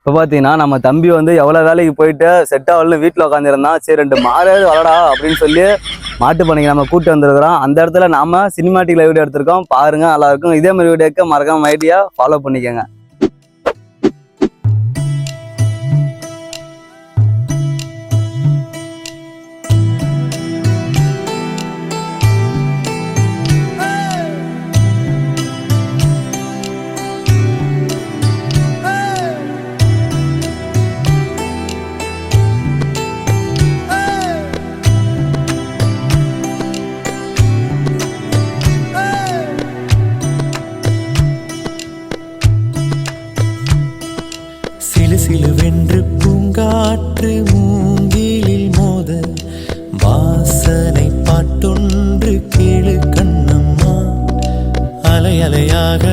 இப்போ பார்த்தீங்கன்னா நம்ம தம்பி வந்து எவ்வளோ வேலைக்கு போயிட்டு செட் ஆகல வீட்டில் உட்காந்துருந்தான். சரி 2 மாடாவது வளடா அப்படின்னு சொல்லி மாட்டு பண்ணைக்கு நம்ம கூட்டு வந்திருக்கிறோம். அந்த இடத்துல நாம சினிமாட்டிக்ல வீடியோ எடுத்திருக்கோம். பாருங்க, நல்லா இருக்கும். இதே மாதிரி வீடியோக்கு மறக்காம ஐடியா ஃபாலோ பண்ணிக்கோங்க. சிலு சிலுவென்று பூங்காற்று மூங்கிலில் மோத வாசனை பாட்டொன்று கேளு கண்ணம்மா. அலை அலையாக